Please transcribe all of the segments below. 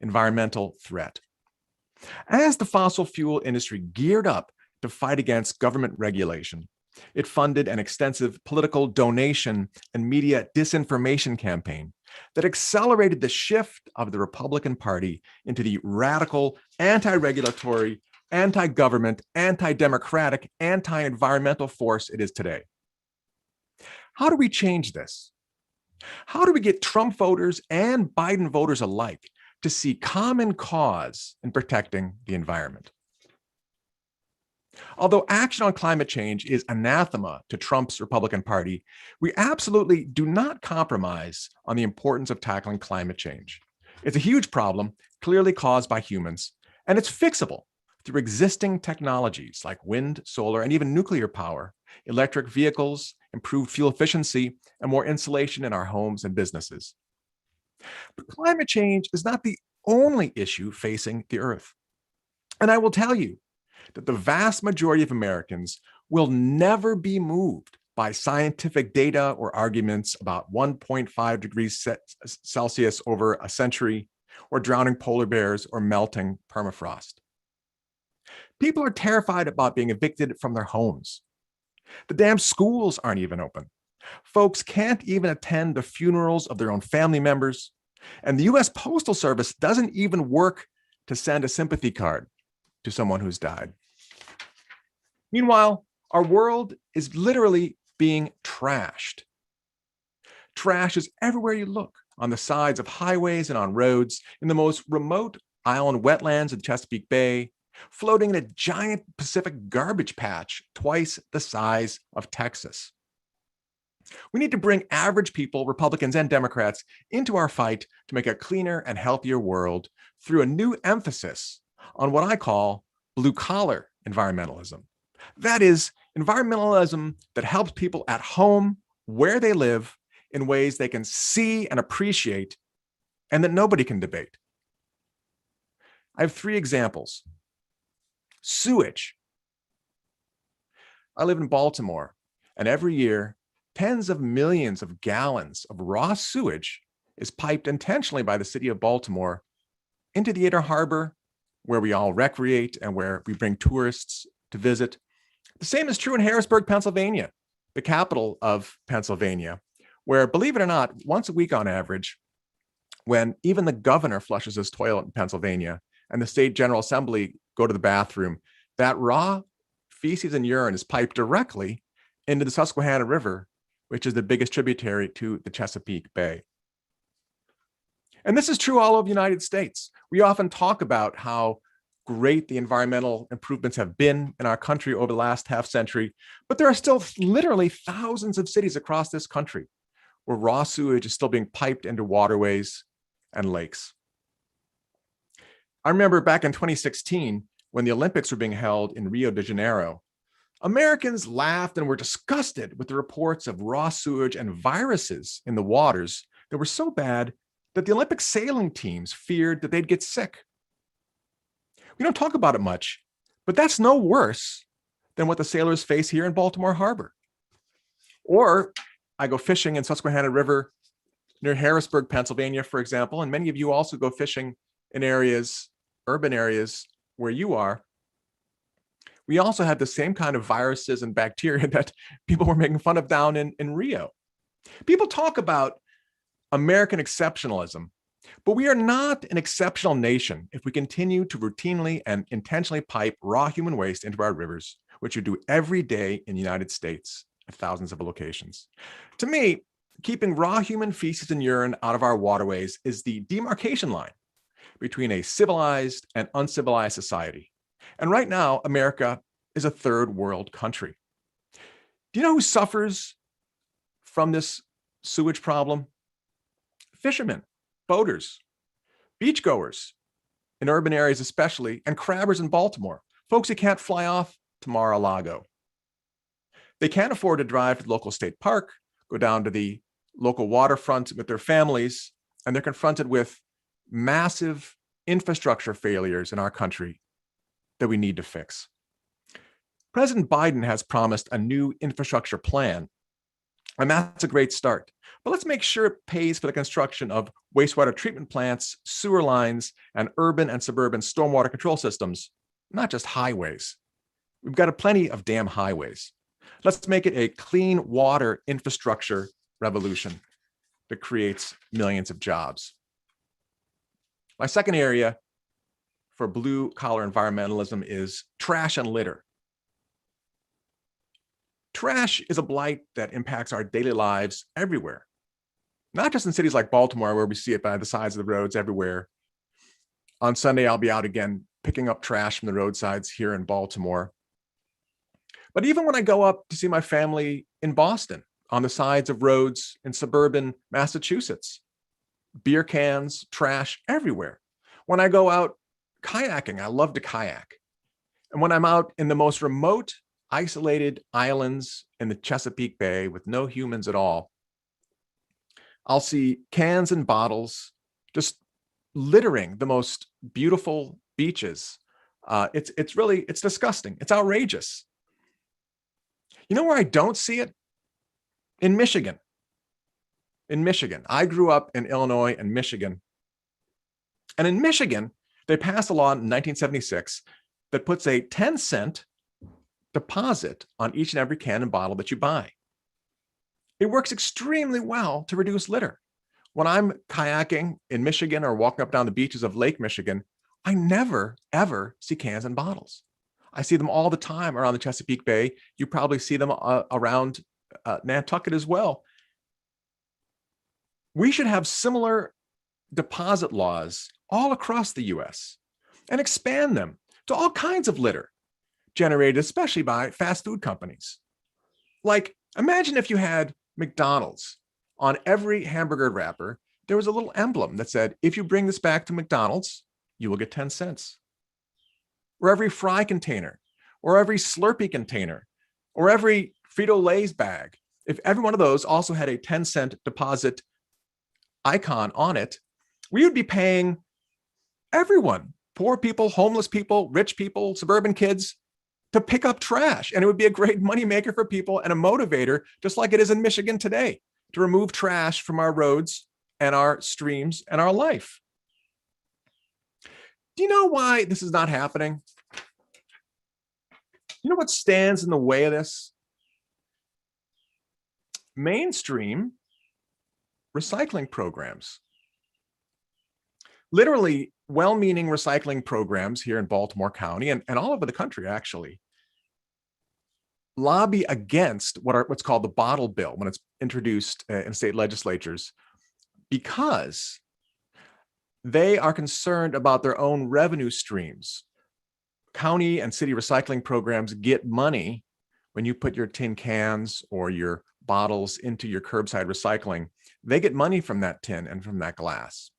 environmental threat. As the fossil fuel industry geared up to fight against government regulation, it funded an extensive political donation and media disinformation campaign that accelerated the shift of the Republican Party into the radical, anti-regulatory, anti-government, anti-democratic, anti-environmental force it is today. How do we change this? How do we get Trump voters and Biden voters alike to see common cause in protecting the environment? Although action on climate change is anathema to Trump's Republican Party, we absolutely do not compromise on the importance of tackling climate change. It's a huge problem, clearly caused by humans, and it's fixable through existing technologies like wind, solar, and even nuclear power, electric vehicles, improved fuel efficiency, and more insulation in our homes and businesses. But climate change is not the only issue facing the Earth. And I will tell you that the vast majority of Americans will never be moved by scientific data or arguments about 1.5 degrees Celsius over a century, or drowning polar bears, or melting permafrost. People are terrified about being evicted from their homes. The damn schools aren't even open. Folks can't even attend the funerals of their own family members. And the US Postal Service doesn't even work to send a sympathy card to someone who's died. Meanwhile, our world is literally being trashed. Trash is everywhere you look, on the sides of highways and on roads, in the most remote island wetlands of the Chesapeake Bay, floating in a giant Pacific garbage patch twice the size of Texas. We need to bring average people, Republicans and Democrats, into our fight to make a cleaner and healthier world through a new emphasis on what I call blue-collar environmentalism. That is, environmentalism that helps people at home, where they live, in ways they can see and appreciate, and that nobody can debate. I have 3 examples. Sewage. I live in Baltimore, and every year, tens of millions of gallons of raw sewage is piped intentionally by the city of Baltimore into the Inner Harbor, where we all recreate and where we bring tourists to visit. The same is true in Harrisburg, Pennsylvania, the capital of Pennsylvania, where, believe it or not, once a week on average, when even the governor flushes his toilet in Pennsylvania and the state general assembly go to the bathroom, that raw feces and urine is piped directly into the Susquehanna River, which is the biggest tributary to the Chesapeake Bay. And this is true all over the United States. We often talk about how great the environmental improvements have been in our country over the last half century, but there are still literally thousands of cities across this country where raw sewage is still being piped into waterways and lakes. I remember back in 2016, when the Olympics were being held in Rio de Janeiro, Americans laughed and were disgusted with the reports of raw sewage and viruses in the waters that were so bad that the Olympic sailing teams feared that they'd get sick. We don't talk about it much, but that's no worse than what the sailors face here in Baltimore Harbor. Or I go fishing in Susquehanna River near Harrisburg, Pennsylvania, for example, and many of you also go fishing in areas, urban areas where you are. We also have the same kind of viruses and bacteria that people were making fun of down in Rio. People talk about American exceptionalism, but we are not an exceptional nation if we continue to routinely and intentionally pipe raw human waste into our rivers, which we do every day in the United States at thousands of locations. To me, keeping raw human feces and urine out of our waterways is the demarcation line between a civilized and uncivilized society. And right now, America is a third world country. Do you know who suffers from this sewage problem? Fishermen, boaters, beachgoers in urban areas especially, and crabbers in Baltimore, folks who can't fly off to Mar-a-Lago. They can't afford to drive to the local state park, go down to the local waterfront with their families, and they're confronted with massive infrastructure failures in our country that we need to fix. President Biden has promised a new infrastructure plan And that's a great start. But let's make sure it pays for the construction of wastewater treatment plants, sewer lines, and urban and suburban stormwater control systems, not just highways. We've got plenty of damn highways. Let's make it a clean water infrastructure revolution that creates millions of jobs. My second area for blue-collar environmentalism is trash and litter. Trash is a blight that impacts our daily lives everywhere, not just in cities like Baltimore, where we see it by the sides of the roads everywhere. On Sunday, I'll be out again picking up trash from the roadsides here in Baltimore. But even when I go up to see my family in Boston, on the sides of roads in suburban Massachusetts, beer cans, trash everywhere. When I go out kayaking, I love to kayak. And when I'm out in the most remote, isolated islands in the Chesapeake Bay with no humans at all, I'll see cans and bottles just littering the most beautiful beaches. It's disgusting. It's outrageous. You know where I don't see it? In Michigan. In Michigan. I grew up in Illinois and Michigan. And in Michigan, they passed a law in 1976 that puts a 10-cent deposit on each and every can and bottle that you buy. It works extremely well to reduce litter. When I'm kayaking in Michigan or walking up down the beaches of Lake Michigan, I never, ever see cans and bottles. I see them all the time around the Chesapeake Bay. You probably see them around Nantucket as well. We should have similar deposit laws all across the US and expand them to all kinds of litter generated especially by fast food companies. Like, imagine if you had McDonald's. On every hamburger wrapper, there was a little emblem that said, if you bring this back to McDonald's, you will get 10 cents. Or every fry container, or every Slurpee container, or every Frito-Lay's bag. If every one of those also had a 10-cent deposit icon on it, we would be paying everyone, poor people, homeless people, rich people, suburban kids, to pick up trash. And it would be a great moneymaker for people and a motivator, just like it is in Michigan today, to remove trash from our roads and our streams and our life. Do you know why this is not happening? You know what stands in the way of this? Mainstream recycling programs. Literally well-meaning recycling programs here in Baltimore County and all over the country, actually, lobby against what's called the bottle bill when it's introduced in state legislatures, because they are concerned about their own revenue streams. County and city recycling programs get money when you put your tin cans or your bottles into your curbside recycling. They get money from that tin and from that glass.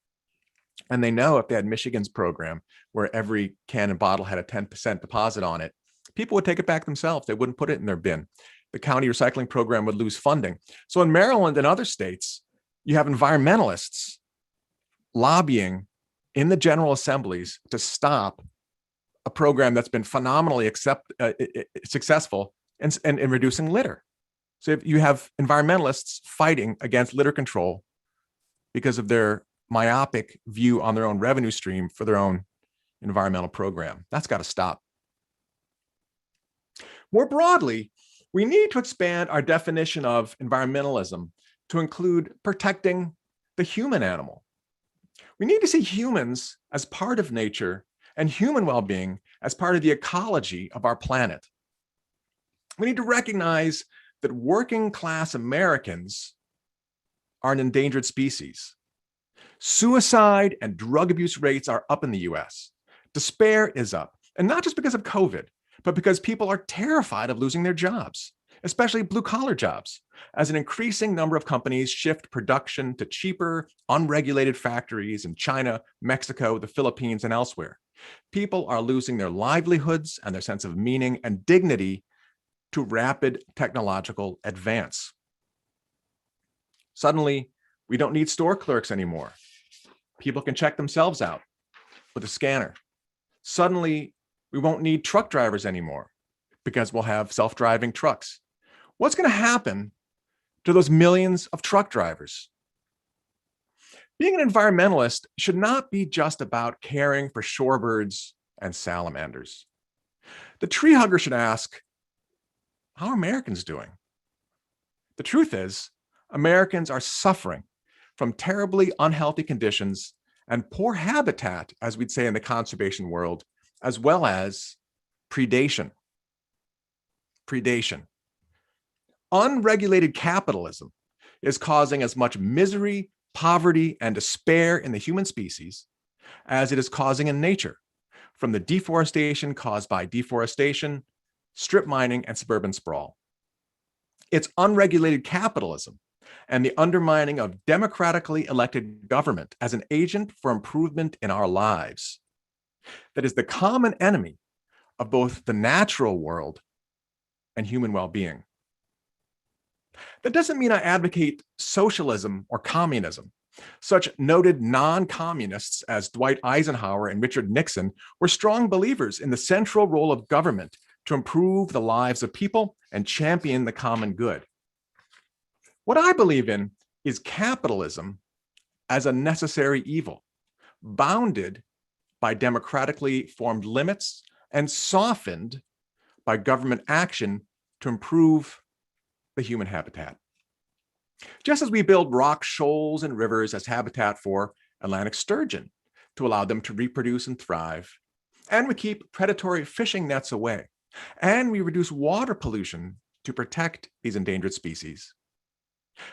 And they know if they had Michigan's program where every can and bottle had a 10% deposit on it, people would take it back themselves. They wouldn't put it in their bin. The county recycling program would lose funding. So in Maryland and other states, you have environmentalists lobbying in the general assemblies to stop a program that's been phenomenally successful in reducing litter. So if you have environmentalists fighting against litter control because of their myopic view on their own revenue stream for their own environmental program, that's got to stop. More broadly, we need to expand our definition of environmentalism to include protecting the human animal. We need to see humans as part of nature and human well-being as part of the ecology of our planet. We need to recognize that working class Americans are an endangered species. Suicide and drug abuse rates are up in the US. Despair is up, and not just because of COVID, but because people are terrified of losing their jobs, especially blue-collar jobs, as an increasing number of companies shift production to cheaper, unregulated factories in China, Mexico, the Philippines, and elsewhere. People are losing their livelihoods and their sense of meaning and dignity to rapid technological advance. Suddenly, we don't need store clerks anymore. People can check themselves out with a scanner. Suddenly, we won't need truck drivers anymore because we'll have self-driving trucks. What's going to happen to those millions of truck drivers. Being an environmentalist should not be just about caring for shorebirds and salamanders. The tree hugger should ask, how are Americans doing? The truth is, Americans are suffering from terribly unhealthy conditions and poor habitat, as we'd say in the conservation world, as well as predation. Predation. Unregulated capitalism is causing as much misery, poverty, and despair in the human species as it is causing in nature, from the deforestation caused by deforestation, strip mining, and suburban sprawl. It's unregulated capitalism and the undermining of democratically elected government as an agent for improvement in our lives that is the common enemy of both the natural world and human well-being. That doesn't mean I advocate socialism or communism. Such noted non-communists as Dwight Eisenhower and Richard Nixon were strong believers in the central role of government to improve the lives of people and champion the common good. What I believe in is capitalism as a necessary evil, bounded by democratically formed limits and softened by government action to improve the human habitat. Just as we build rock shoals and rivers as habitat for Atlantic sturgeon to allow them to reproduce and thrive, and we keep predatory fishing nets away, and we reduce water pollution to protect these endangered species.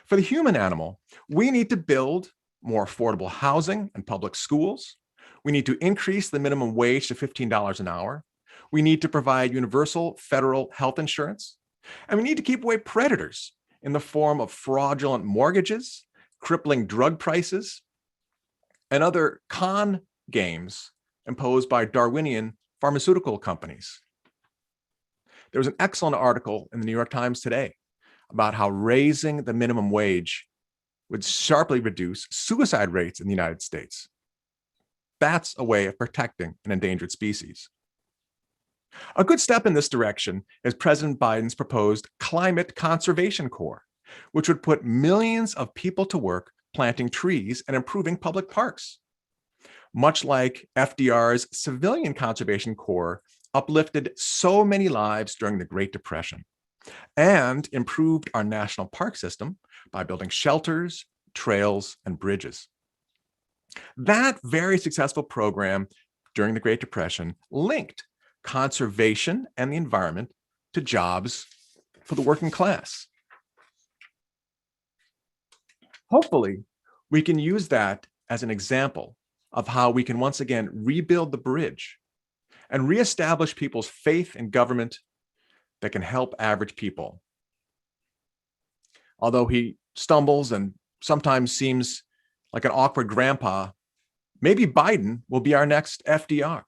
For the human animal, we need to build more affordable housing and public schools. We need to increase the minimum wage to $15 an hour. We need to provide universal federal health insurance. And we need to keep away predators in the form of fraudulent mortgages, crippling drug prices, and other con games imposed by Darwinian pharmaceutical companies. There was an excellent article in the New York Times today about how raising the minimum wage would sharply reduce suicide rates in the United States. That's a way of protecting an endangered species. A good step in this direction is President Biden's proposed Climate Conservation Corps, which would put millions of people to work planting trees and improving public parks. Much like FDR's Civilian Conservation Corps uplifted so many lives during the Great Depression and improved our national park system by building shelters, trails, and bridges. That very successful program during the Great Depression linked conservation and the environment to jobs for the working class. Hopefully, we can use that as an example of how we can once again rebuild the bridge and reestablish people's faith in government that can help average people. Although he stumbles and sometimes seems like an awkward grandpa, maybe Biden will be our next FDR.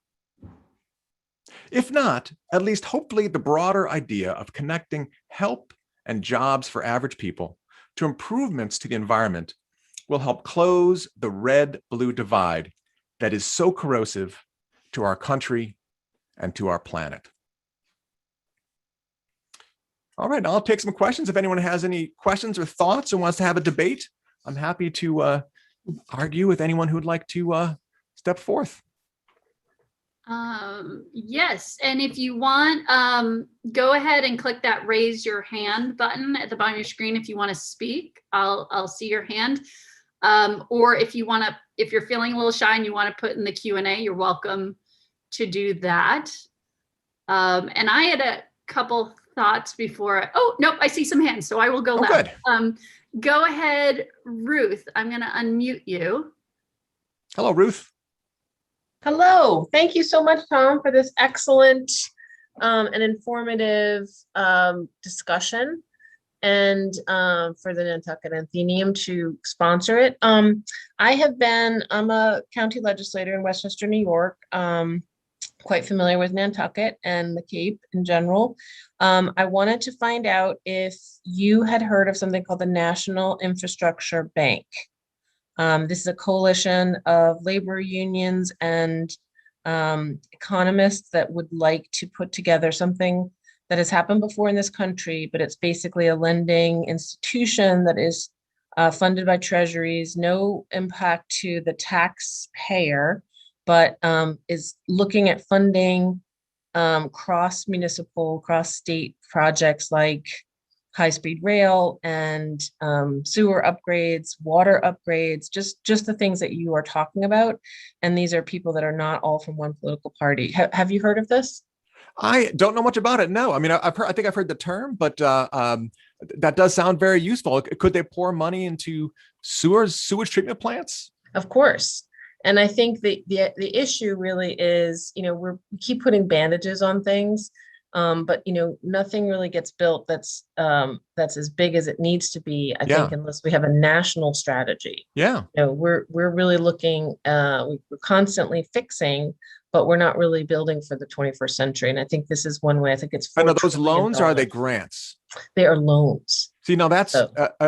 If not, at least hopefully the broader idea of connecting help and jobs for average people to improvements to the environment will help close the red-blue divide that is so corrosive to our country and to our planet. All right, I'll take some questions. If anyone has any questions or thoughts or wants to have a debate, I'm happy to argue with anyone who would like to step forth. Yes, and if you want, go ahead and click that raise your hand button at the bottom of your screen if you want to speak. I'll see your hand. Or if you want to, if you're feeling a little shy and you want to put in the Q&A, you're welcome to do that. And I had a couple thoughts before. Oh, nope, I see some hands, so I will go left. Good. Go ahead, Ruth. I'm going to unmute you. Hello, Ruth. Hello. Thank you so much, Tom, for this excellent and informative discussion, and for the Nantucket Atheneum to sponsor it. I'm a county legislator in Westchester, New York, quite familiar with Nantucket and the Cape in general. I wanted to find out if you had heard of something called the National Infrastructure Bank. This is a coalition of labor unions and economists that would like to put together something that has happened before in this country, but it's basically a lending institution that is funded by treasuries, no impact to the taxpayer, but is looking at funding cross-municipal, cross-state projects like high-speed rail and sewer upgrades, water upgrades, just the things that you are talking about. And these are people that are not all from one political party. Have you heard of this? I don't know much about it. No, I mean, I think I've heard the term, but that does sound very useful. Could they pour money into sewage treatment plants? Of course. And I think the issue really is, we keep putting bandages on things, but nothing really gets built that's as big as it needs to be, I think, unless we have a national strategy. Yeah. We're really looking, we're constantly fixing, but we're not really building for the 21st century. And I think this is one way. I think it's $4 trillion. Are those loans or are they grants? They are loans. See, now that's,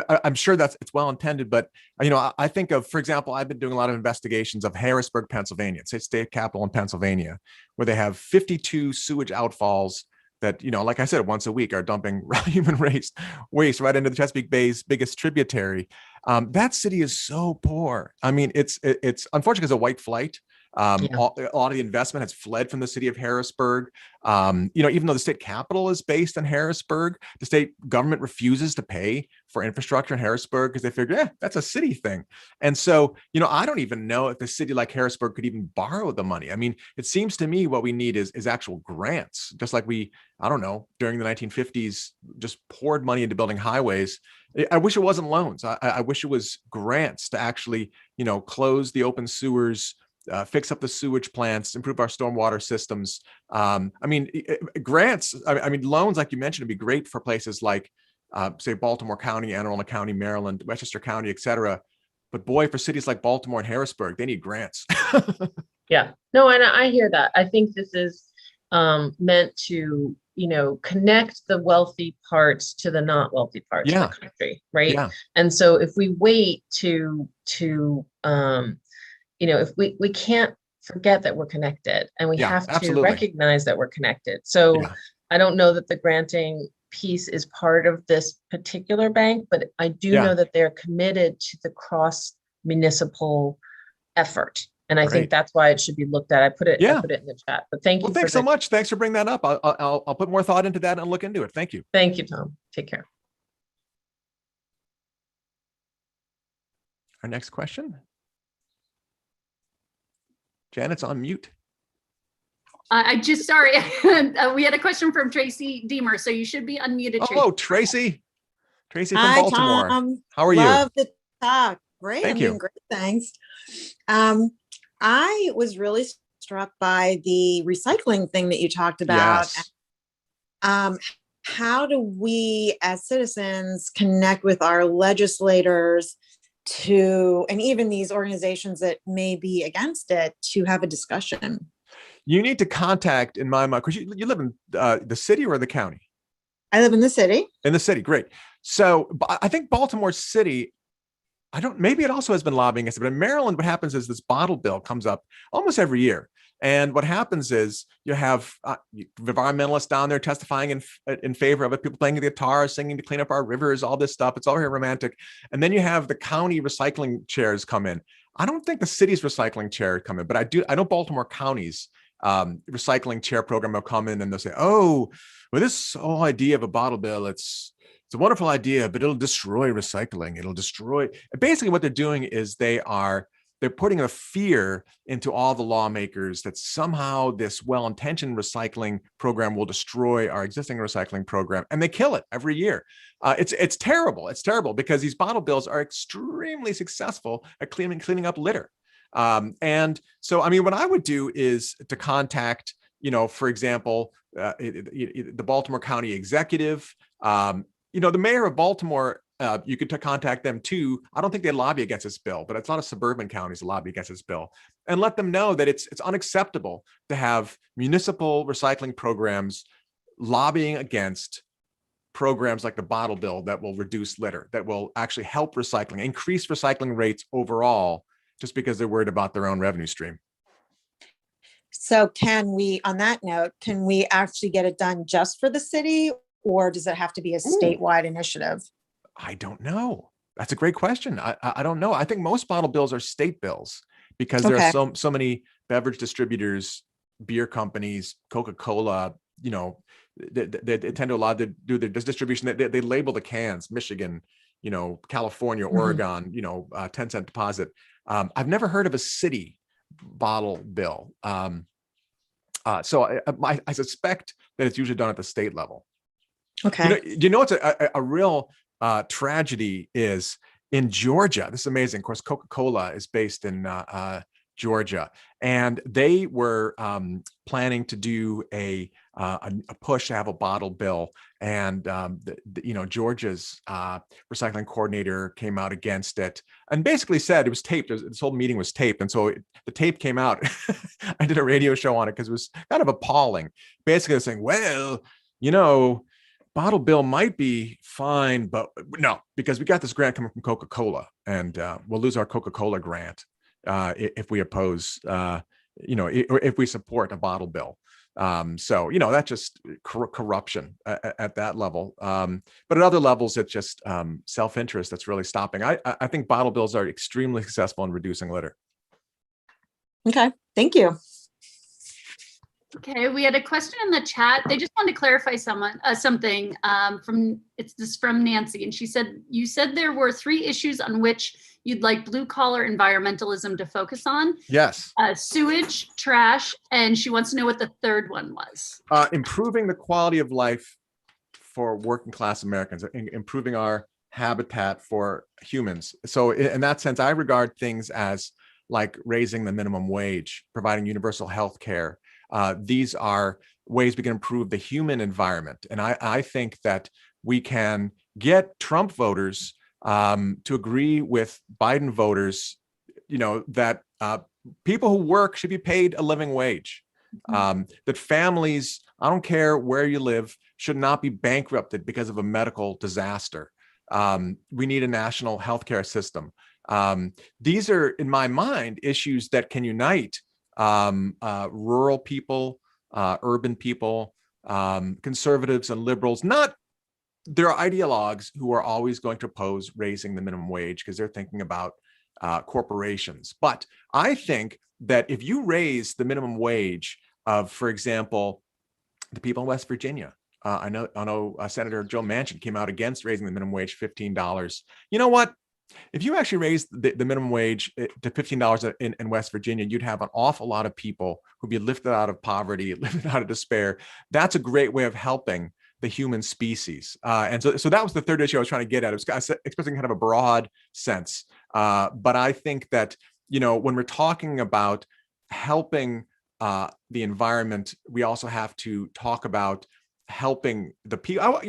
I'm sure it's well intended, but I think of, for example, I've been doing a lot of investigations of Harrisburg, Pennsylvania, state capital in Pennsylvania, where they have 52 sewage outfalls that, like I said, once a week are dumping human waste right into the Chesapeake Bay's biggest tributary. That city is so poor. I mean, it's unfortunately because of white flight. A lot of the investment has fled from the city of Harrisburg. Even though the state capital is based in Harrisburg, the state government refuses to pay for infrastructure in Harrisburg because they figure, that's a city thing. And so, I don't even know if a city like Harrisburg could even borrow the money. I mean, it seems to me what we need is actual grants, just like I don't know, during the 1950s, just poured money into building highways. I wish it wasn't loans. I wish it was grants to actually, close the open sewers, fix up the sewage plants, improve our stormwater systems. Grants, loans, like you mentioned, would be great for places like, say, Baltimore County, Anne Arundel County, Maryland, Westchester County, et cetera. But boy, for cities like Baltimore and Harrisburg, they need grants. Yeah, no, and I hear that. I think this is meant to, connect the wealthy parts to the not wealthy parts of the country, right? Yeah. And so if we wait if we can't forget that we're connected, and we have to recognize that we're connected. So I don't know that the granting piece is part of this particular bank, but I do know that they're committed to the cross municipal effort. And I think that's why it should be looked at. I put it in the chat, but thank you. Well, thanks so much. Thanks for bringing that up. I'll put more thought into that and look into it. Thank you. Thank you, Tom. Take care. Our next question. Janet's on mute. Sorry. We had a question from Tracy Deemer, so you should be unmuted. Oh, Tracy. Tracy from Baltimore. Tom. How are you? Love the talk. Great. Thank I'm you. doing great. Thanks. I was really struck by the recycling thing that you talked about. Yes. How do we as citizens connect with our legislators and even these organizations that may be against it to have a discussion? You need to contact, in my mind, because you live in the city or the county? I live in the city. In the city, great. So I think Baltimore City, maybe it also has been lobbying against it, but in Maryland, what happens is this bottle bill comes up almost every year. And what happens is you have environmentalists down there testifying in favor of it, people playing the guitar, singing to clean up our rivers, all this stuff. It's all very romantic. And then you have the county recycling chairs come in. I don't think the city's recycling chair come in, but I know Baltimore County's recycling chair program will come in and they'll say, this whole idea of a bottle bill, it's a wonderful idea, but it'll destroy recycling. Basically what they're doing is they're putting a fear into all the lawmakers that somehow this well-intentioned recycling program will destroy our existing recycling program, and they kill it every year. It's terrible. It's terrible because these bottle bills are extremely successful at cleaning up litter. And so, what I would do is to contact, for example, the Baltimore County executive, the mayor of Baltimore. You could contact them too. I don't think they lobby against this bill, but it's a lot of suburban counties that lobby against this bill, and let them know that it's unacceptable to have municipal recycling programs lobbying against programs like the bottle bill that will reduce litter, that will actually help recycling, increase recycling rates overall, just because they're worried about their own revenue stream. So can we, on that note, can we actually get it done just for the city, or does it have to be a statewide initiative? I don't know. That's a great question. I don't know. I think most bottle bills are state bills because there Okay. are so many beverage distributors, beer companies, Coca-Cola, they tend to allow to do their distribution. They label the cans, Michigan, California, Oregon, 10-cent deposit. I've never heard of a city bottle bill. So I suspect that it's usually done at the state level. Okay. It's a real tragedy is in Georgia. This is amazing. Of course, Coca-Cola is based in Georgia, and they were planning to do a push to have a bottle bill. And Georgia's recycling coordinator came out against it and basically said it was taped. This whole meeting was taped, and so the tape came out. I did a radio show on it because it was kind of appalling. Basically, saying, well, bottle bill might be fine, but no, because we got this grant coming from Coca-Cola, and we'll lose our Coca-Cola grant if we oppose, if we support a bottle bill. So that's just corruption at that level. But at other levels, it's just self-interest that's really stopping. I think bottle bills are extremely successful in reducing litter. Okay. Thank you. Okay, we had a question in the chat. They just wanted to clarify something from Nancy, and she said, you said there were 3 issues on which you'd like blue collar environmentalism to focus on. Yes. Sewage, trash, and she wants to know what the third one was. Improving the quality of life for working class Americans, improving our habitat for humans. So in that sense, I regard things as like raising the minimum wage, providing universal health care. These are ways we can improve the human environment. And I think that we can get Trump voters to agree with Biden voters, that people who work should be paid a living wage, that families, I don't care where you live, should not be bankrupted because of a medical disaster. We need a national healthcare system. These are, in my mind, issues that can unite rural people, urban people, conservatives and liberals. Not there are ideologues who are always going to oppose raising the minimum wage because they're thinking about corporations. But I think that if you raise the minimum wage of, for example, the people in West Virginia, I know Senator Joe Manchin came out against raising the minimum wage $15. You know what? If you actually raised the minimum wage to $15 in West Virginia, you'd have an awful lot of people who'd be lifted out of poverty, lifted out of despair. That's a great way of helping the human species. And so that was the third issue I was trying to get at. It was expressing kind of a broad sense. But I think that, when we're talking about helping the environment, we also have to talk about helping the people.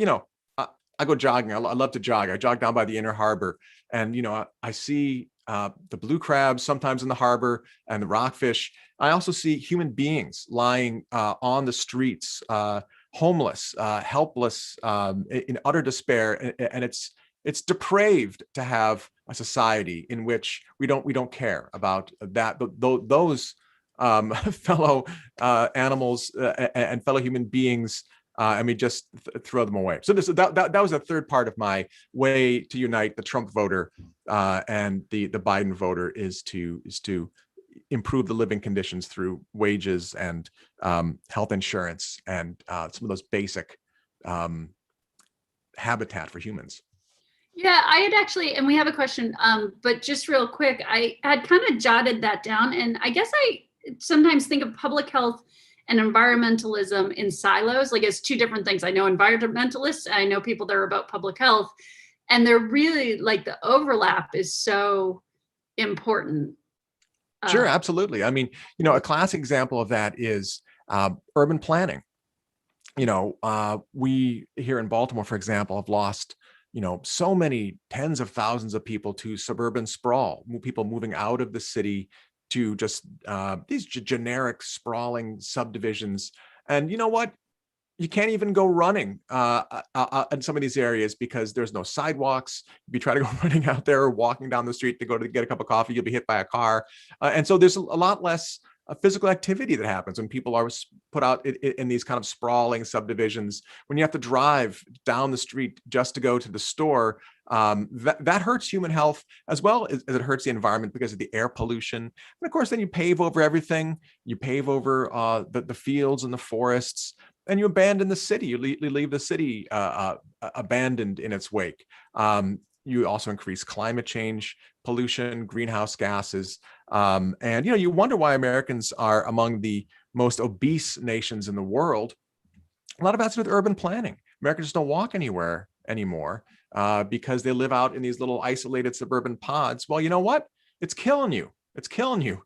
I go jogging. I love to jog. I jog down by the Inner Harbor, and I see the blue crabs sometimes in the harbor and the rockfish. I also see human beings lying on the streets, homeless, helpless, in utter despair, and it's depraved to have a society in which we don't care about that. Those fellow animals and fellow human beings. And we just throw them away. So that was a third part of my way to unite the Trump voter and the Biden voter is to improve the living conditions through wages and health insurance and some of those basic habitat for humans. Yeah, I had actually, and we have a question, but just real quick, I had kind of jotted that down, and I guess I sometimes think of public health and environmentalism in silos, like as 2 different things. I know environmentalists, and I know people that are about public health, and they're really like the overlap is so important. Sure, absolutely. I mean, a classic example of that is urban planning. We here in Baltimore, for example, have lost so many tens of thousands of people to suburban sprawl, people moving out of the city to just these generic sprawling subdivisions. And you know what? You can't even go running in some of these areas because there's no sidewalks. If you try to go running out there or walking down the street to get a cup of coffee, you'll be hit by a car. And so there's a lot less physical activity that happens when people are put out in these kind of sprawling subdivisions, when you have to drive down the street just to go to the store. That hurts human health as well as it hurts the environment because of the air pollution. And of course, then you pave over everything. You pave over the fields and the forests, and you abandon the city. You leave the city abandoned in its wake. You also increase climate change, pollution, greenhouse gases. And you wonder why Americans are among the most obese nations in the world. A lot of that's with urban planning. Americans just don't walk anywhere anymore because they live out in these little isolated suburban pods. Well, you know what? It's killing you. It's killing you.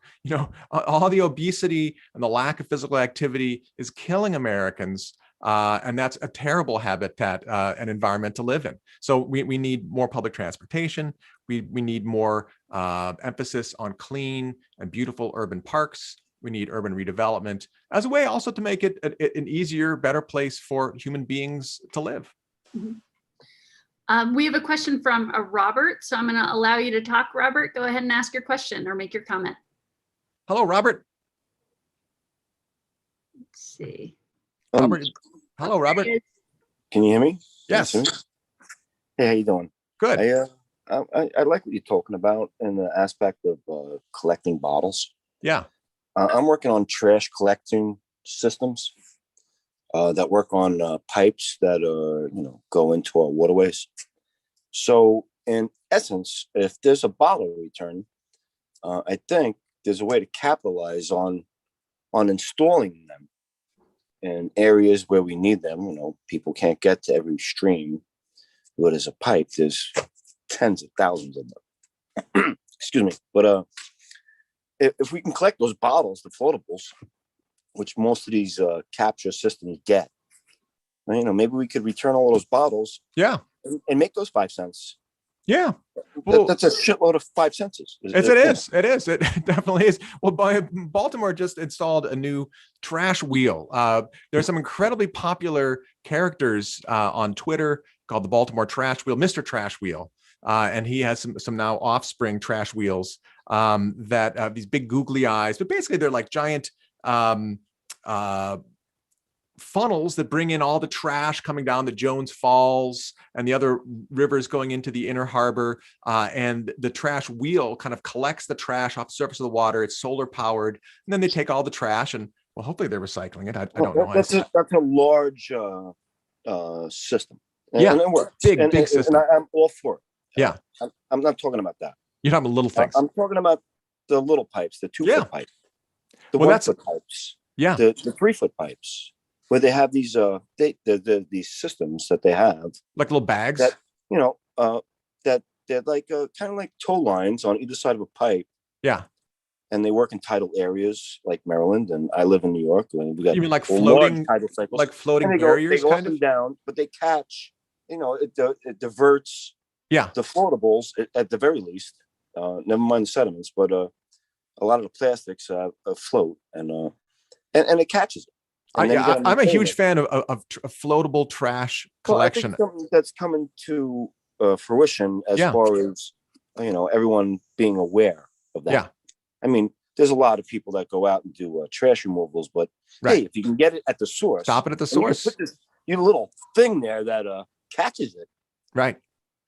All the obesity and the lack of physical activity is killing Americans. And that's a terrible habitat and environment to live in. So we need more public transportation. We need more emphasis on clean and beautiful urban parks. We need urban redevelopment as a way also to make it an easier, better place for human beings to live. Mm-hmm. We have a question from Robert, so I'm going to allow you to talk, Robert. Go ahead and ask your question or make your comment. Hello, Robert. Let's see. Robert. Hello, Robert. Can you hear me? Yes. Hey, how you doing? Good. I like what you're talking about in the aspect of collecting bottles. Yeah. I'm working on trash collecting systems that work on pipes that go into our waterways. So in essence, if there's a bottle return, I think there's a way to capitalize on installing them in areas where we need them. People can't get to every stream where there's a pipe. There's tens of thousands of them. Excuse me. But if we can collect those bottles, the floatables, which most of these capture systems get, maybe we could return all those bottles. Yeah. And make those 5 cents. Yeah. Well, that's a shitload of 5 cents. It is. It definitely is. Well, Baltimore just installed a new trash wheel. There's some incredibly popular characters on Twitter called the Baltimore Trash Wheel, Mr. Trash Wheel. And he has some now offspring trash wheels that have these big googly eyes, but basically they're like giant funnels that bring in all the trash coming down the Jones Falls and the other rivers going into the inner harbor. And the trash wheel kind of collects the trash off the surface of the water. It's solar powered. And then they take all the trash and, well, hopefully they're recycling it. I don't know. That's a large system. Yeah, and it works. Big system. And I'm all for it. Yeah. I'm not talking about that. You're talking about little things. I'm talking about the little pipes, the 2-foot pipe, the 1-foot pipes, yeah, the 3-foot pipes, where they have these these systems that they have, like little bags that that they're like kind of like tow lines on either side of a pipe. Yeah, and they work in tidal areas like Maryland, and I live in New York. And we got even like floating tidal cycles, like floating barriers, they go kind up of and down, but they catch. It diverts. Yeah, the floatables at the very least. Never mind the sediments, but a lot of the plastics float and it catches it. I'm a huge fan of floatable trash collection. I think something that's coming to fruition as far as everyone being aware of that. Yeah, I mean, there's a lot of people that go out and do trash removals, but hey, if you can get it at the source, stop it at the source. You put this little thing there that catches it. Right.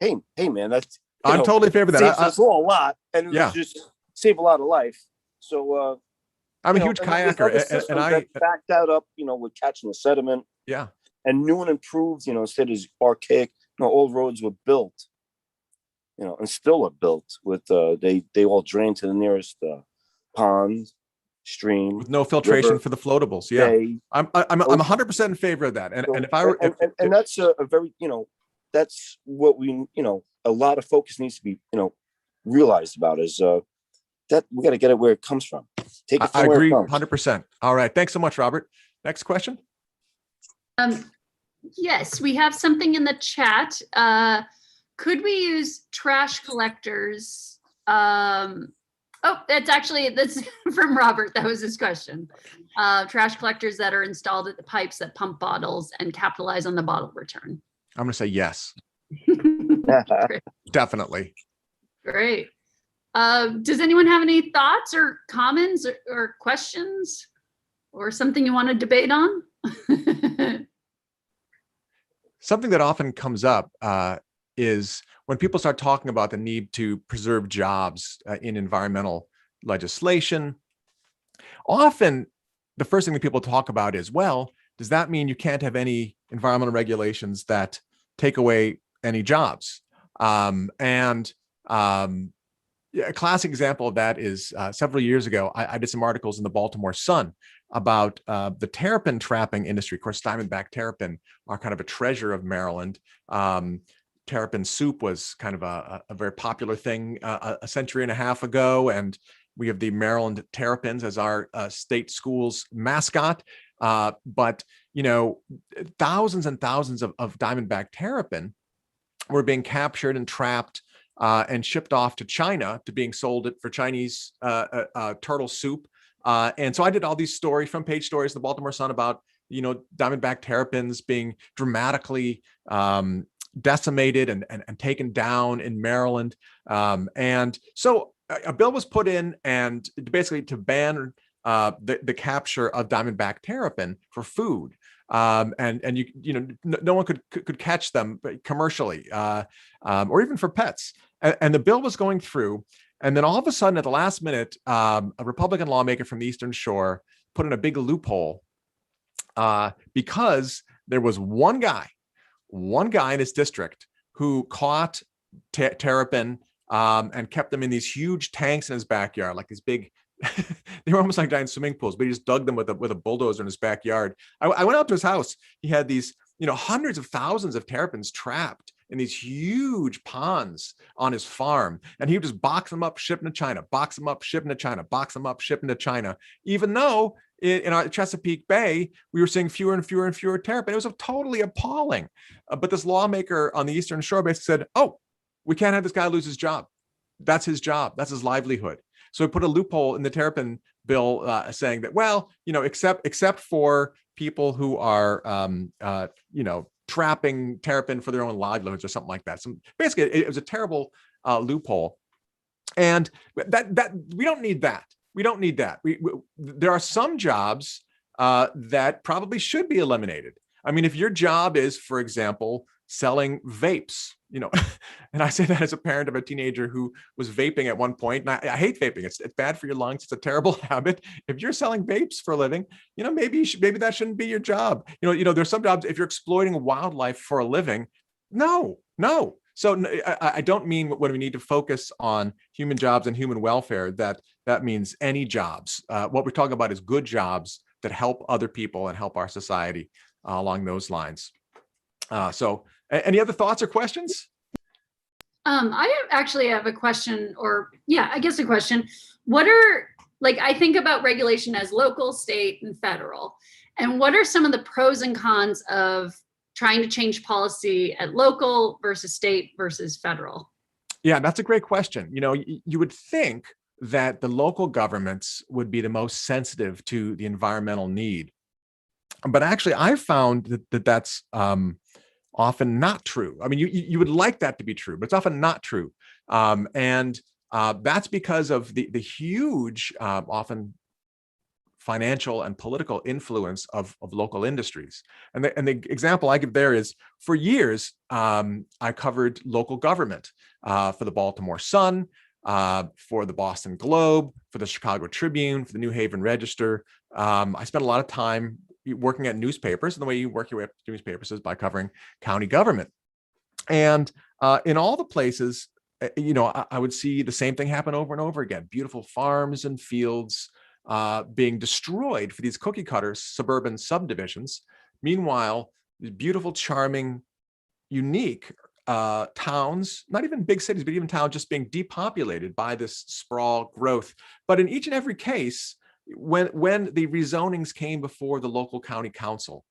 Hey, man, that's. I'm totally in favor of that. Saves us all a lot, and it would just save a lot of life. So I'm a huge kayaker, and I back that up, with catching the sediment. Yeah. And new and improved, instead of archaic, old roads were built, and still are built with they all drain to the nearest pond, stream with no filtration for the floatables. Yeah, I'm 100% in favor of that. And if I were, and that's a very that's what we a lot of focus needs to be realized about is that we got to get it where it comes from. Take it from I agree where it comes. 100%. All right, thanks so much, Robert. Next question. Yes, we have something in the chat. Could we use trash collectors? That's from Robert. That was his question. Trash collectors that are installed at the pipes that pump bottles and capitalize on the bottle return. I'm going to say yes. Definitely. Great. Does anyone have any thoughts or comments or questions or something you want to debate on? Something that often comes up is when people start talking about the need to preserve jobs in environmental legislation. Often, the first thing that people talk about is, well, does that mean you can't have any environmental regulations that take away any jobs? A classic example of that is several years ago, I did some articles in the Baltimore Sun about the terrapin trapping industry. Of course, diamondback terrapin are kind of a treasure of Maryland. Terrapin soup was kind of a very popular thing a century and a half ago, and we have the Maryland Terrapins as our state school's mascot. But thousands and thousands of diamondback terrapin were being captured and trapped and shipped off to China to being sold for Chinese turtle soup. And so I did all these stories, front page stories, in the Baltimore Sun about, diamondback terrapins being dramatically decimated and taken down in Maryland. And so a bill was put in and basically to ban the capture of diamondback terrapin for food. And no one could catch them commercially or even for pets. And the bill was going through, and then all of a sudden, at the last minute, a Republican lawmaker from the Eastern Shore put in a big loophole because there was one guy in his district who caught terrapin and kept them in these huge tanks in his backyard, like these big. They were almost like giant swimming pools, but he just dug them with a bulldozer in his backyard. I went out to his house. He had these, hundreds of thousands of terrapins trapped in these huge ponds on his farm, and he would just box them up, ship them to China, box them up, ship them to China, box them up, ship them to China. Even though in our Chesapeake Bay, we were seeing fewer and fewer and fewer terrapin. It was totally appalling. But this lawmaker on the Eastern Shore basically said, "Oh, we can't have this guy lose his job. That's his job. That's his livelihood." So we put a loophole in the terrapin bill saying that, well, except for people who are, trapping terrapin for their own livelihoods or something like that. So basically, it was a terrible loophole, and that we don't need that. We don't need that. There are some jobs that probably should be eliminated. I mean, if your job is, for example, selling vapes, and I say that as a parent of a teenager who was vaping at one point, and I hate vaping. It's bad for your lungs. It's a terrible habit. If you're selling vapes for a living, maybe that shouldn't be your job. There's some jobs, if you're exploiting wildlife for a living, no. So I don't mean when we need to focus on human jobs and human welfare, that means any jobs. What we're talking about is good jobs that help other people and help our society along those lines. So any other thoughts or questions? I actually have a question, a question. I think about regulation as local, state, and federal. And what are some of the pros and cons of trying to change policy at local versus state versus federal? Yeah, that's a great question. You would think that the local governments would be the most sensitive to the environmental need. But actually, I've found that's often not true. I mean, you would like that to be true, but it's often not true. And that's because of the huge, often financial and political influence of local industries. And the example I give there is, for years, I covered local government for the Baltimore Sun, for the Boston Globe, for the Chicago Tribune, for the New Haven Register. I spent a lot of time working at newspapers, and the way you work your way up to newspapers is by covering county government. And in all the places, I would see the same thing happen over and over again. Beautiful farms and fields being destroyed for these cookie cutter suburban subdivisions. Meanwhile, these beautiful, charming, unique towns, not even big cities, but even towns just being depopulated by this sprawl growth. But in each and every case, when the rezonings came before the local county council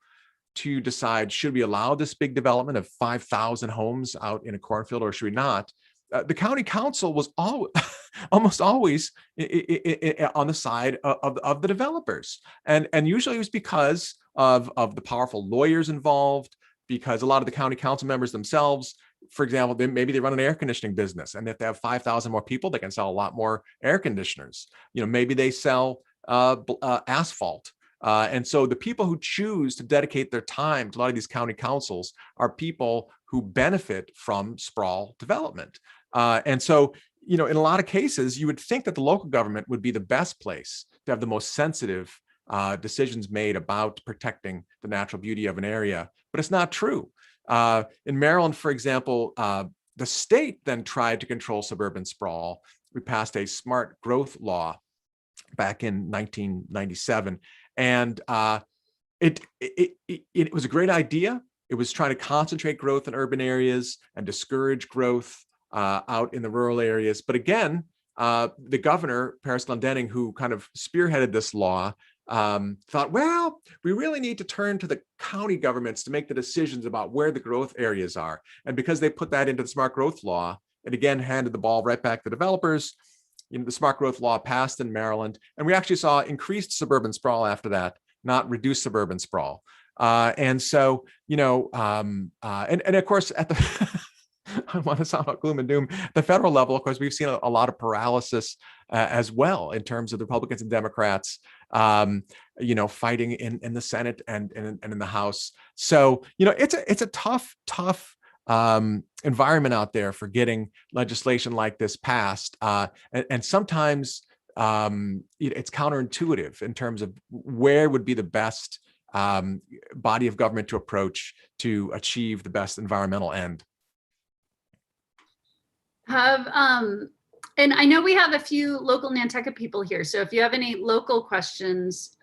to decide, should we allow this big development of 5,000 homes out in a cornfield or should we not, the county council was almost always on the side of the developers. And usually it was because of the powerful lawyers involved, because a lot of the county council members themselves for example, maybe they run an air conditioning business, and if they have 5,000 more people, they can sell a lot more air conditioners. Maybe they sell asphalt. And so the people who choose to dedicate their time to a lot of these county councils are people who benefit from sprawl development. And so, in a lot of cases, you would think that the local government would be the best place to have the most sensitive decisions made about protecting the natural beauty of an area, but it's not true. In Maryland, for example, the state then tried to control suburban sprawl. We passed a smart growth law back in 1997, and it was a great idea. It was trying to concentrate growth in urban areas and discourage growth out in the rural areas. But again, the governor, Paris Glendening, who kind of spearheaded this law, thought, well, we really need to turn to the county governments to make the decisions about where the growth areas are. And because they put that into the smart growth law, it again handed the ball right back to developers. The smart growth law passed in Maryland, and we actually saw increased suburban sprawl after that, not reduced suburban sprawl. And so, and of course, at the I want to sound like gloom and doom. At the federal level, of course, we've seen a lot of paralysis as well in terms of the Republicans and Democrats, fighting in the Senate and in the House. So, it's a tough environment out there for getting legislation like this passed. And sometimes it's counterintuitive in terms of where would be the best body of government to approach to achieve the best environmental end. And I know we have a few local Nantucket people here. So if you have any local questions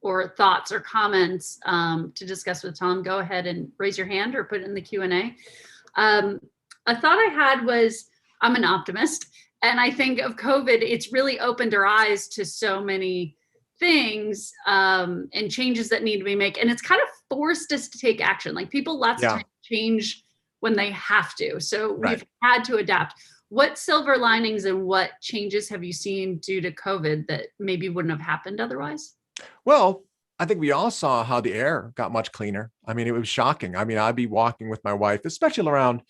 or thoughts or comments to discuss with Tom, go ahead and raise your hand or put it in the Q&A. A thought I had was, I'm an optimist, and I think of COVID, it's really opened our eyes to so many things and changes that need to be made. And it's kind of forced us to take action. Like people lots of times change when they have to. So we've had to adapt. What silver linings and what changes have you seen due to COVID that maybe wouldn't have happened otherwise? Well, I think we all saw how the air got much cleaner. I mean, it was shocking. I mean, I'd be walking with my wife, especially around,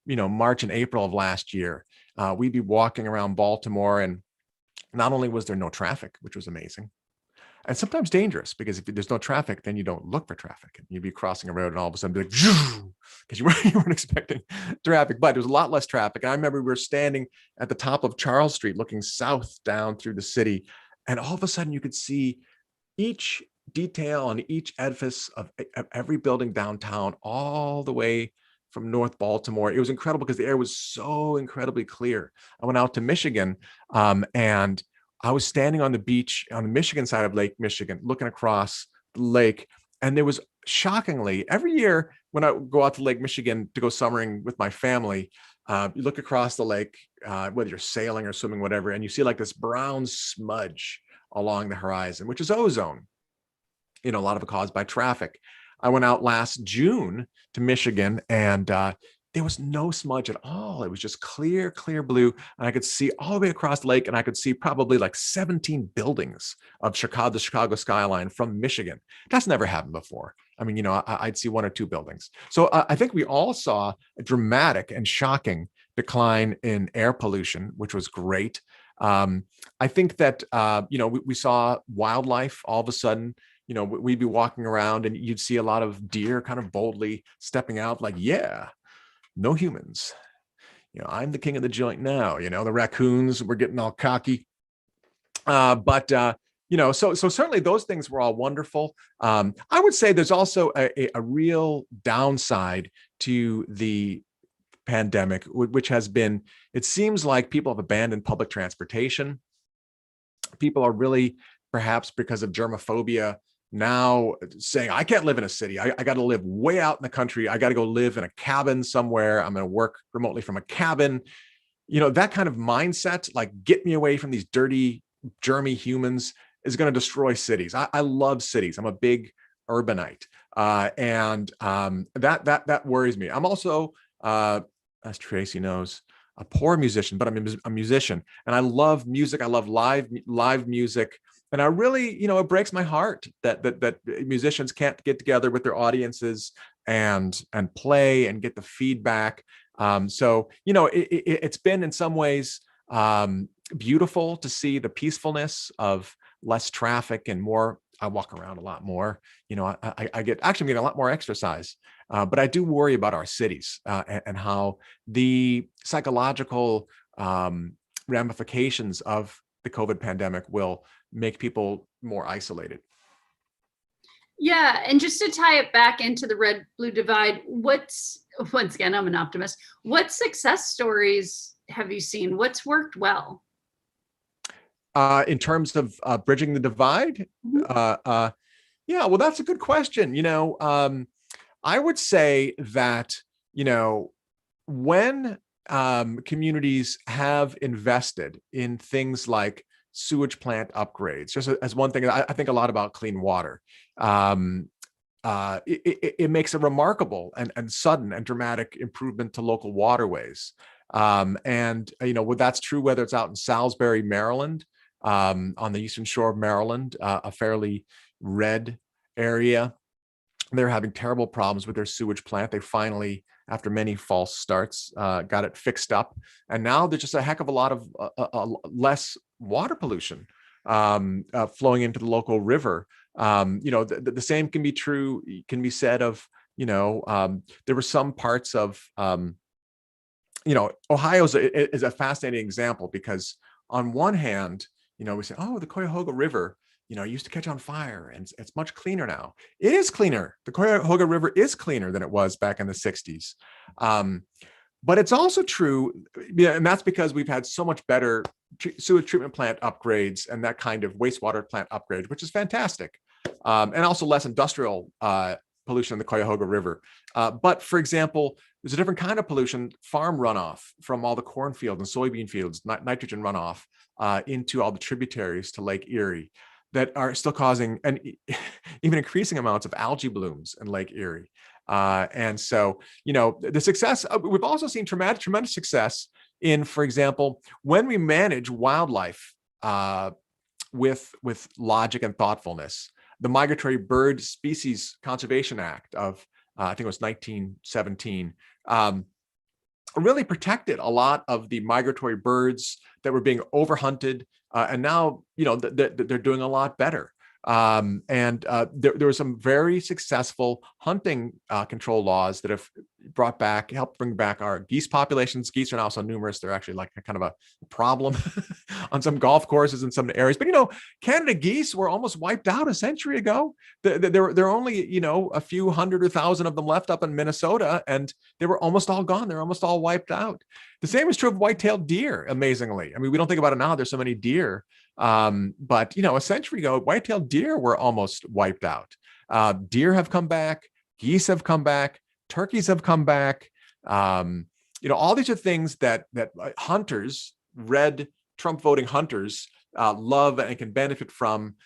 March and April of last year. We'd be walking around Baltimore, and not only was there no traffic, which was amazing, and sometimes dangerous, because if there's no traffic, then you don't look for traffic. And you'd be crossing a road and all of a sudden be like, because you weren't expecting traffic, but there was a lot less traffic. And I remember we were standing at the top of Charles Street looking south down through the city. And all of a sudden you could see each detail on each edifice of every building downtown, all the way from North Baltimore. It was incredible because the air was so incredibly clear. I went out to Michigan and I was standing on the beach on the Michigan side of Lake Michigan, looking across the lake. And there was, shockingly, every year when I go out to Lake Michigan to go summering with my family, you look across the lake, whether you're sailing or swimming, whatever, and you see like this brown smudge along the horizon, which is ozone. A lot of it caused by traffic. I went out last June to Michigan, and there was no smudge at all. It was just clear blue. And I could see all the way across the lake, and I could see probably like 17 buildings of the Chicago skyline from Michigan. That's never happened before. I mean, I'd see one or two buildings. So I think we all saw a dramatic and shocking decline in air pollution, which was great. I think that, we saw wildlife all of a sudden. We'd be walking around and you'd see a lot of deer kind of boldly stepping out like, yeah, no humans. I'm the king of the joint now. The raccoons were getting all cocky. So certainly those things were all wonderful. I would say there's also a real downside to the pandemic, which has been, it seems like people have abandoned public transportation. People are really, perhaps because of germophobia, now saying, I can't live in a city. I got to live way out in the country. I got to go live in a cabin somewhere. I'm going to work remotely from a cabin. That kind of mindset, like, get me away from these dirty, germy humans, is going to destroy cities. I love cities. I'm a big urbanite. And that worries me. I'm also, as Tracy knows, a poor musician, but I'm a musician, and I love music. I love live music. And I really, it breaks my heart that musicians can't get together with their audiences and play and get the feedback. So, it's been in some ways beautiful to see the peacefulness of less traffic and more. I walk around a lot more. I get a lot more exercise, but I do worry about our cities and how the psychological ramifications of the COVID pandemic will make people more isolated. Yeah, and just to tie it back into the red-blue divide, once again, I'm an optimist. What success stories have you seen? What's worked well? In terms of bridging the divide? Mhm. Yeah, well, that's a good question. I would say that, when communities have invested in things like sewage plant upgrades, just as one thing, I think a lot about clean water. It makes a remarkable and sudden and dramatic improvement to local waterways. That's true whether it's out in Salisbury, Maryland, on the eastern shore of Maryland, a fairly red area. They're having terrible problems with their sewage plant. They finally, after many false starts, got it fixed up. And now there's just a heck of a lot of less water pollution flowing into the local river. The same can be said of, there were some parts of, Ohio is a fascinating example because on one hand, we say, oh, the Cuyahoga River, used to catch on fire and it's much cleaner now. It is cleaner. The Cuyahoga River is cleaner than it was back in the 60s. But it's also true, and that's because we've had so much better sewage treatment plant upgrades and that kind of wastewater plant upgrade, which is fantastic. And also less industrial pollution in the Cuyahoga River. But for example, there's a different kind of pollution, farm runoff from all the cornfields and soybean fields, nitrogen runoff into all the tributaries to Lake Erie that are still causing and even increasing amounts of algae blooms in Lake Erie. And so, the success, we've also seen tremendous success in, for example, when we manage wildlife with logic and thoughtfulness. The Migratory Bird Species Conservation Act of, I think it was 1917, really protected a lot of the migratory birds that were being overhunted. And now, they're doing a lot better. There were some very successful hunting control laws that have helped bring back our geese populations. Geese are now so numerous, they're actually like a kind of a problem on some golf courses in some areas. But, Canada geese were almost wiped out a century ago. There are only, a few hundred or thousand of them left up in Minnesota, and they were almost all gone. They're almost all wiped out. The same is true of white-tailed deer, amazingly. I mean, we don't think about it now. There's so many deer. But a century ago, white-tailed deer were almost wiped out. Deer have come back, geese have come back, turkeys have come back. All these are things that hunters, red Trump voting hunters, love and can benefit from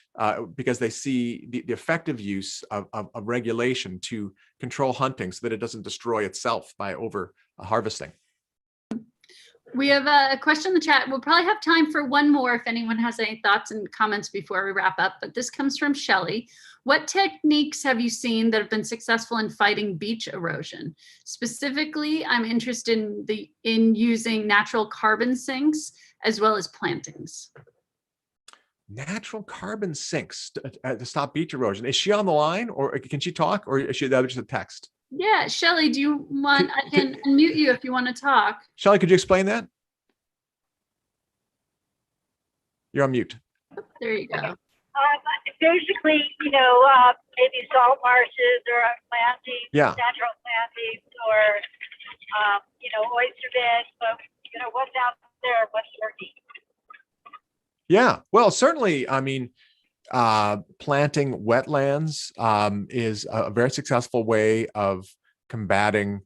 because they see the effective use of regulation to control hunting so that it doesn't destroy itself by over harvesting. We have a question in the chat. We'll probably have time for one more if anyone has any thoughts and comments before we wrap up, but this comes from Shelley. What techniques have you seen that have been successful in fighting beach erosion? Specifically, I'm interested in using natural carbon sinks as well as plantings. Natural carbon sinks to stop beach erosion. Is she on the line, or can she talk, or is that just a text? Yeah, Shelley, do you want, I can unmute you if you want to talk. Shelley, could you explain that? You're on mute. There you go. Basically, maybe salt marshes or planting, natural plantings, or, oyster beds, but, what's out there, what's working? Yeah, well, certainly, I mean, planting wetlands is a very successful way of combating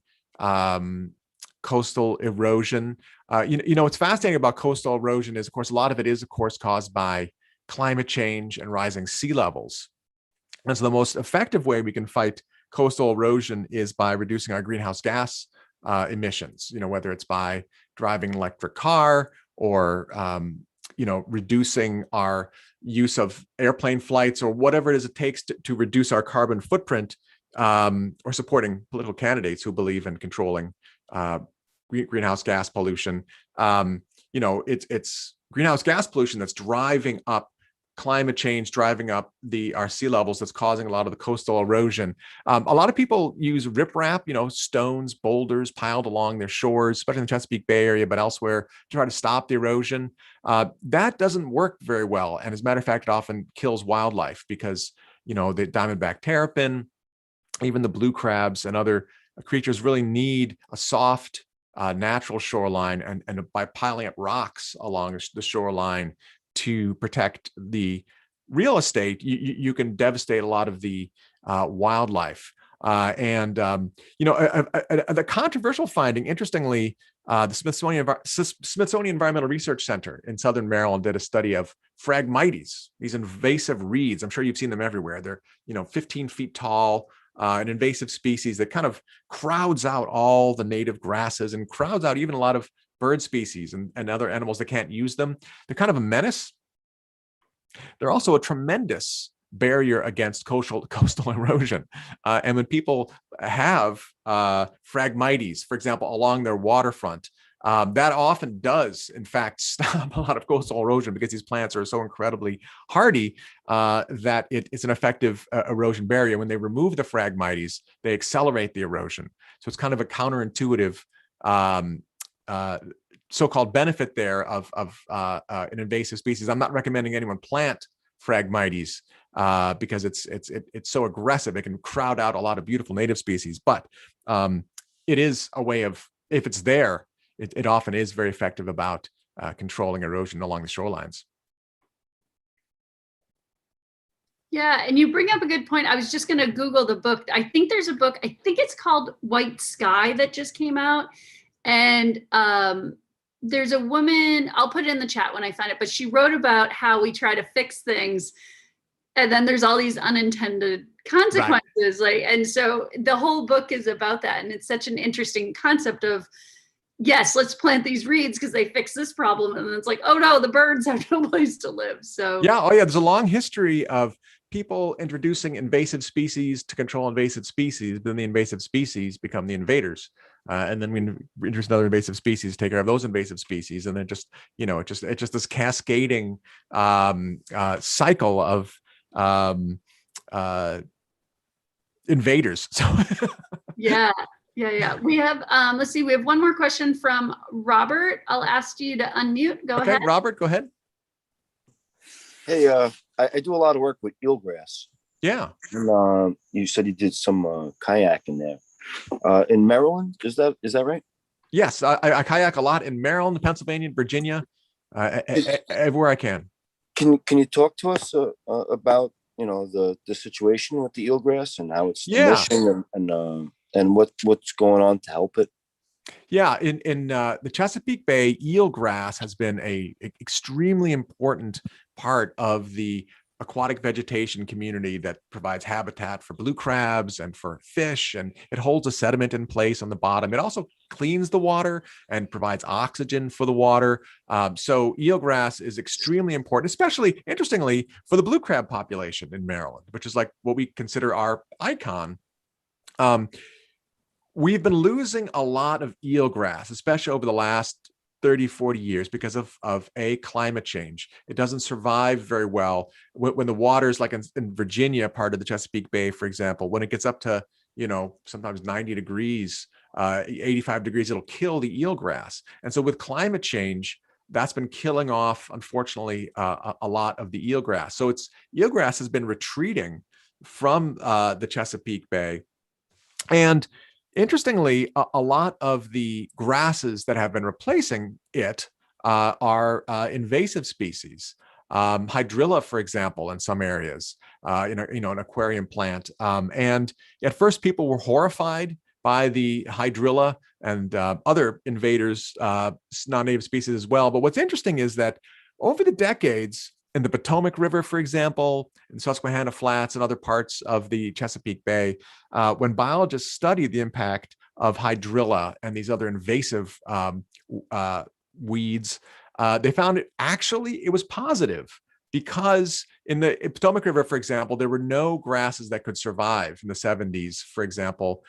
coastal erosion. What's fascinating about coastal erosion is, of course, a lot of it is, of course, caused by climate change and rising sea levels. And so the most effective way we can fight coastal erosion is by reducing our greenhouse gas emissions, whether it's by driving an electric car or reducing our use of airplane flights or whatever it is it takes to reduce our carbon footprint, or supporting political candidates who believe in controlling greenhouse gas pollution. It's greenhouse gas pollution that's driving up climate change, driving up our sea levels, that's causing a lot of the coastal erosion. A lot of people use riprap, stones, boulders piled along their shores, especially in the Chesapeake Bay area, but elsewhere, to try to stop the erosion. That doesn't work very well. And as a matter of fact, it often kills wildlife because, the diamondback terrapin, even the blue crabs and other creatures really need a soft, natural shoreline. And by piling up rocks along the shoreline to protect the real estate, you can devastate a lot of the wildlife. The controversial finding, interestingly, the Smithsonian Environmental Research Center in Southern Maryland did a study of Phragmites, these invasive reeds. I'm sure you've seen them everywhere. They're 15 feet tall, an invasive species that kind of crowds out all the native grasses and crowds out even a lot of bird species and other animals that can't use them. They're kind of a menace. They're also a tremendous barrier against coastal erosion. And when people have Phragmites, for example, along their waterfront, that often does, in fact, stop a lot of coastal erosion because these plants are so incredibly hardy that it's an effective erosion barrier. When they remove the Phragmites, they accelerate the erosion. So it's kind of a counterintuitive so-called benefit there of an invasive species. I'm not recommending anyone plant Phragmites because it's so aggressive. It can crowd out a lot of beautiful native species, but it is a way of, if it's there, it often is very effective about controlling erosion along the shorelines. Yeah, and you bring up a good point. I was just going to Google the book. I think there's a book, I think it's called White Sky, that just came out. And there's a woman, I'll put it in the chat when I find it, but she wrote about how we try to fix things, and then there's all these unintended consequences. Right. And so the whole book is about that. And it's such an interesting concept of, yes, let's plant these reeds because they fix this problem. And then it's like, oh no, the birds have no place to live. So yeah, there's a long history of people introducing invasive species to control invasive species, but then the invasive species become the invaders. And then we introduce another invasive species, take care of those invasive species. And then it's just this cascading cycle of invaders. So yeah. We have, let's see, we have one more question from Robert. I'll ask you to unmute. Go ahead. Robert, go ahead. Hey, I do a lot of work with eelgrass. Yeah. And, you said you did some kayaking there. In Maryland, is that right? Yes, I kayak a lot in Maryland, Pennsylvania, Virginia, everywhere I can. Can you talk to us about the situation with the eelgrass and how it's diminishing and what's going on to help it? Yeah, in the Chesapeake Bay, eelgrass has been a extremely important part of the aquatic vegetation community that provides habitat for blue crabs and for fish, and it holds a sediment in place on the bottom. It also cleans the water and provides oxygen for the water. So eelgrass is extremely important, especially, interestingly, for the blue crab population in Maryland, which is like what we consider our icon. We've been losing a lot of eelgrass, especially over the last 30, 40 years because of climate change. It doesn't survive very well when the water's like in Virginia, part of the Chesapeake Bay, for example, when it gets up to, sometimes 90 degrees, 85 degrees, it'll kill the eelgrass. And so with climate change, that's been killing off, unfortunately, a lot of the eelgrass. So eelgrass has been retreating from the Chesapeake Bay. And interestingly, a lot of the grasses that have been replacing it are invasive species. Hydrilla, for example, in some areas, an aquarium plant. And at first, people were horrified by the hydrilla and other invaders, non-native species as well. But what's interesting is that over the decades, in the Potomac River, for example, in Susquehanna Flats and other parts of the Chesapeake Bay, when biologists studied the impact of hydrilla and these other invasive weeds, they found it was positive because in the Potomac River, for example, there were no grasses that could survive in the 70s, for example,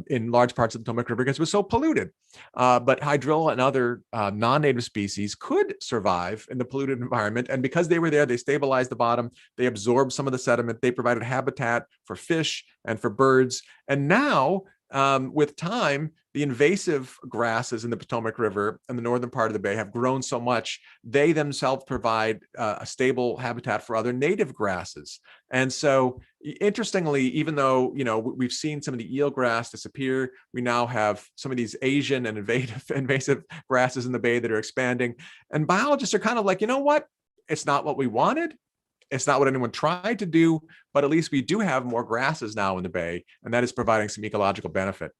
in large parts of the Potomac River because it was so polluted. But hydrilla and other non-native species could survive in the polluted environment. And because they were there, they stabilized the bottom, they absorbed some of the sediment, they provided habitat for fish and for birds. And now, with time, the invasive grasses in the Potomac River and the northern part of the bay have grown so much, they themselves provide a stable habitat for other native grasses. And so, interestingly, even though, you know, we've seen some of the eelgrass disappear, we now have some of these Asian and invasive grasses in the bay that are expanding. And biologists are kind of like, you know what? It's not what we wanted. It's not what anyone tried to do, but at least we do have more grasses now in the bay, and that is providing some ecological benefit.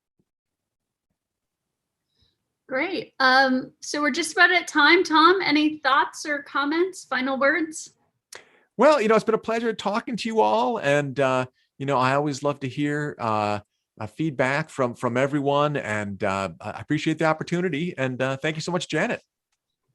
Great. So we're just about at time. Tom, any thoughts or comments, final words? Well, you know, it's been a pleasure talking to you all. And, you know, I always love to hear feedback from everyone. And I appreciate the opportunity. And thank you so much, Janet.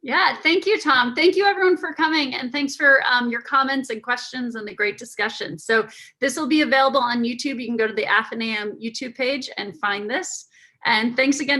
Yeah, thank you, Tom. Thank you, everyone, for coming. And thanks for your comments and questions and the great discussion. So this will be available on YouTube. You can go to the Atheneum YouTube page and find this. And thanks again, Tom.